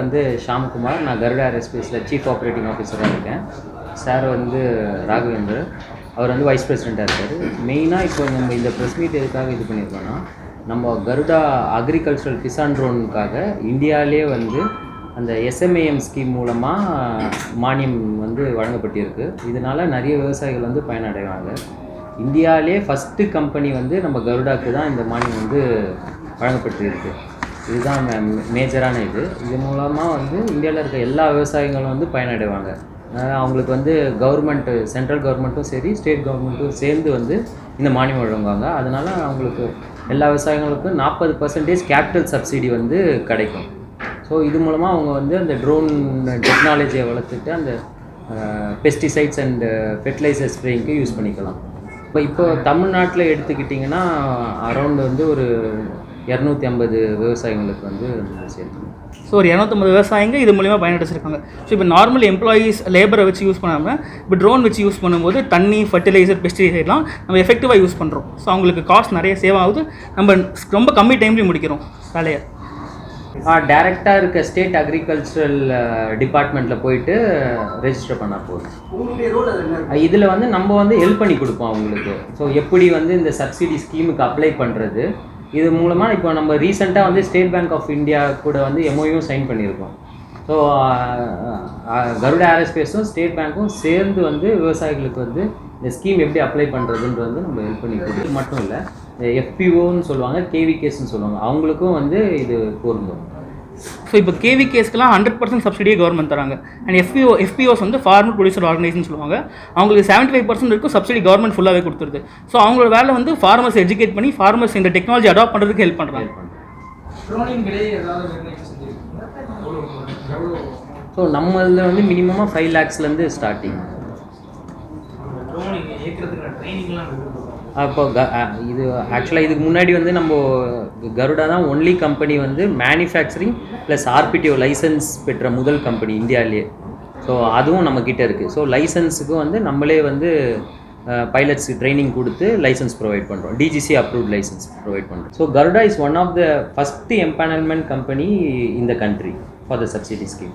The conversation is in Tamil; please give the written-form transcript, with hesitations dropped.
வந்து ஷாம்குமார். நான் கருடா ஏரோஸ்பேஸில் சீஃப் ஆப்ரேட்டிங் ஆஃபீஸராக இருக்கேன். சார் வந்து ராகவேந்தர், அவர் வந்து வைஸ் பிரசிடெண்ட்டாக இருக்கார். மெயினாக இப்போ நம்ம இந்த ப்ரெஸ் மீட் எதுக்காக இது பண்ணியிருக்கோன்னா, நம்ம கருடா அக்ரிகல்ச்சரல் கிசான் ட்ரோனுக்காக இந்தியாவிலே வந்து அந்த எஸ்எம்ஏஎம் ஸ்கீம் மூலமாக மானியம் வந்து வழங்கப்பட்டிருக்கு. இதனால் நிறைய விவசாயிகள் வந்து பயனடைவாங்க. இந்தியாவிலே ஃபஸ்ட்டு கம்பெனி வந்து நம்ம கருடாவுக்கு தான் இந்த மானியம் வந்து வழங்கப்பட்டிருக்கு. இதுதான் மேஜரான இது மூலமாக வந்து இந்தியாவில் இருக்க எல்லா விவசாயிகளும் வந்து பயனடைவாங்க. அவங்களுக்கு வந்து கவர்மெண்ட்டு, சென்ட்ரல் கவர்மெண்ட்டும் சரி, ஸ்டேட் கவர்மெண்ட்டும் சேர்ந்து வந்து இந்த மானியம் வழங்குவாங்க. அதனால் அவங்களுக்கு எல்லா விவசாயிகளுக்கும் 40% கேபிட்டல் சப்சிடி வந்து கிடைக்கும். ஸோ இது மூலமாக அவங்க வந்து அந்த ட்ரோன் டெக்னாலஜியை வளர்த்துட்டு அந்த பெஸ்டிசைட்ஸ் அண்ட் ஃபெர்டிலைசர் ஸ்ப்ரேயிங்க்கு யூஸ் பண்ணிக்கலாம். இப்போ தமிழ்நாட்டில் எடுத்துக்கிட்டிங்கன்னா அரௌண்ட் வந்து ஒரு 250 விவசாயிகளுக்கு வந்து சேர்த்துக்கணும். ஸோ ஒரு 250 விவசாயிங்க இது மூலிமா பயனடைச்சிருக்காங்க. ஸோ இப்போ நார்மல் எம்ப்ளாயீஸ் லேபரை வச்சு யூஸ் பண்ணாமல் இப்போ ட்ரோன் வச்சு யூஸ் பண்ணும்போது தண்ணி, ஃபர்டிலைசர், பெஸ்டிசைட்லாம் நம்ம எஃபெக்டிவாக யூஸ் பண்ணுறோம். ஸோ அவங்களுக்கு காஸ்ட் நிறைய சேவ் ஆகுது. நம்ம ரொம்ப கம்மி டைம்லேயும் முடிக்கிறோம் வேலையை. டேரெக்டாக இருக்க ஸ்டேட் அக்ரிகல்ச்சரல் டிபார்ட்மெண்ட்டில் போயிட்டு ரெஜிஸ்டர் பண்ணால் போதும். இதில் வந்து நம்ம வந்து ஹெல்ப் பண்ணி கொடுப்போம் அவங்களுக்கு. ஸோ எப்படி வந்து இந்த சப்சிடி ஸ்கீமுக்கு அப்ளை பண்ணுறது, இது மூலமாக இப்போ நம்ம ரீசெண்டாக வந்து ஸ்டேட் பேங்க் ஆஃப் இந்தியா கூட வந்து எம்ஓயும் சைன் பண்ணியிருக்கோம். ஸோ கருடா ஏரோஸ்பேஸும் ஸ்டேட் பேங்க்கும் சேர்ந்து வந்து விவசாயிகளுக்கு வந்து இந்த ஸ்கீம் எப்படி அப்ளை பண்ணுறதுன்றது வந்து நம்ம ஹெல்ப் பண்ணி கொடுத்து மட்டும் இல்லை, எஃபிஓன்னு சொல்லுவாங்க, கேவிகேஸ்ன்னு சொல்லுவாங்க, அவங்களுக்கும் வந்து இது பொருந்தும். ஸோ இப்போ கேவிகேஸ்க்குலாம் 100% சப்சிடியே கவர்மெண்ட் தராங்க. அண்ட் எஃபிஓஸ் வந்து ஃபார்மர் ப்ரொடியூசர் ஆர்கனைசேஷன் சொல்லுவாங்க. அவங்களுக்கு 75% இருக்கும் சப்சிடி கவர்மெண்ட் ஃபுல்லாகவே கொடுத்துருது. ஸோ அவங்களோட வேலை வந்து ஃபார்மர்ஸ் எஜுகேட் பண்ணி ஃபார்மர்ஸ் இந்த டெக்னாலஜி அடாப்ட் பண்ணுறதுக்கு ஹெல்ப் பண்ணுறாங்க. ஸோ நம்மளில் வந்து மினிமமாக 5 lakhsலேருந்து ஸ்டார்டிங். அப்போ இது ஆக்சுவலாக இதுக்கு முன்னாடி வந்து நம்ம கருடா தான் ஒன்லி கம்பெனி வந்து மேனுஃபேக்சரிங் ப்ளஸ் ஆர்பிடிஓ லைசன்ஸ் பெற்ற முதல் கம்பெனி இந்தியாவிலேயே. ஸோ அதுவும் நம்மக்கிட்ட இருக்குது. ஸோ லைசன்ஸுக்கும் வந்து நம்மளே வந்து பைலட்ஸுக்கு ட்ரைனிங் கொடுத்து லைசன்ஸ் ப்ரொவைட் பண்ணுறோம். டிஜிசி அப்ரூவ்ட் லைசன்ஸ் ப்ரொவைட் பண்ணுறோம். So Garuda is one of the first empanelment company in the country for the subsidy scheme.